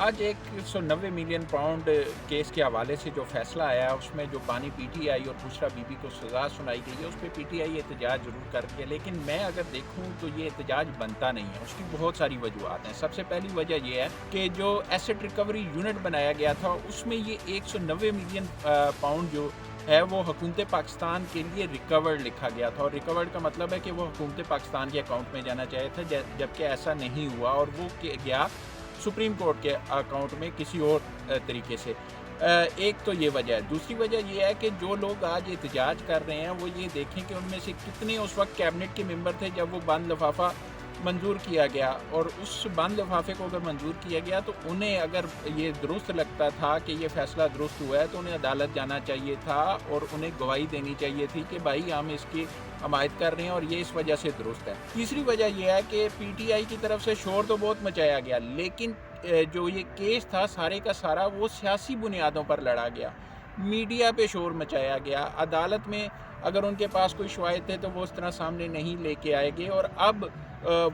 آج 190 million pound case کے حوالے سے جو فیصلہ آیا ہے اس میں جو بانی پی ٹی آئی اور بشریٰ بی بی کو سزا سنائی گئی ہے اس پہ پی ٹی آئی احتجاج ضرور کر کے، لیکن میں اگر دیکھوں تو یہ احتجاج بنتا نہیں ہے۔ اس کی بہت ساری وجوہات ہیں۔ سب سے پہلی وجہ یہ ہے کہ جو ایسٹ ریکوری یونٹ بنایا گیا تھا اس میں یہ 190 ملین پاؤنڈ جو ہے وہ حکومت پاکستان کے لیے ریکورڈ لکھا گیا تھا، اور ریکورڈ کا مطلب ہے کہ وہ حکومت پاکستان کے اکاؤنٹ میں جانا چاہیے تھا، جبکہ ایسا نہیں ہوا اور وہ گیا سپریم کورٹ کے اکاؤنٹ میں کسی اور طریقے سے۔ ایک تو یہ وجہ ہے۔ دوسری وجہ یہ ہے کہ جو لوگ آج احتجاج کر رہے ہیں وہ یہ دیکھیں کہ ان میں سے کتنے اس وقت کیبنٹ کے ممبر تھے جب وہ بند لفافہ منظور کیا گیا، اور اس بند لفافے کو اگر منظور کیا گیا تو انہیں اگر یہ درست لگتا تھا کہ یہ فیصلہ درست ہوا ہے تو انہیں عدالت جانا چاہیے تھا اور انہیں گواہی دینی چاہیے تھی کہ بھائی ہم اس کی حمایت کر رہے ہیں اور یہ اس وجہ سے درست ہے۔ تیسری وجہ یہ ہے کہ پی ٹی آئی کی طرف سے شور تو بہت مچایا گیا، لیکن جو یہ کیس تھا سارے کا سارا وہ سیاسی بنیادوں پر لڑا گیا، میڈیا پہ شور مچایا گیا، عدالت میں اگر ان کے پاس کوئی شواہد تھے تو وہ اس طرح سامنے نہیں لے کے آئے گے، اور اب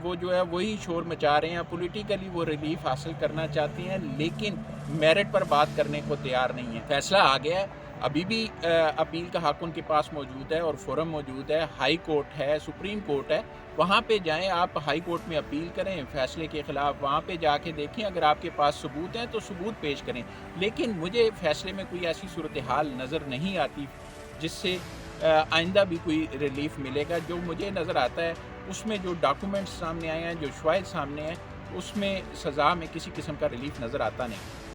وہ جو ہے وہی شور مچا رہے ہیں۔ پولیٹیکلی وہ ریلیف حاصل کرنا چاہتے ہیں لیکن میرٹ پر بات کرنے کو تیار نہیں ہے۔ فیصلہ آ گیا ہے، ابھی بھی اپیل کا حق ان کے پاس موجود ہے اور فورم موجود ہے، ہائی کورٹ ہے، سپریم کورٹ ہے، وہاں پہ جائیں، آپ ہائی کورٹ میں اپیل کریں فیصلے کے خلاف، وہاں پہ جا کے دیکھیں، اگر آپ کے پاس ثبوت ہیں تو ثبوت پیش کریں۔ لیکن مجھے فیصلے میں کوئی ایسی صورتحال نظر نہیں آتی جس سے آئندہ بھی کوئی ریلیف ملے گا۔ جو مجھے نظر آتا ہے اس میں جو ڈاکومنٹس سامنے آئے ہیں، جو شواہد سامنے ہیں، اس میں سزا میں کسی قسم کا ریلیف نظر آتا نہیں۔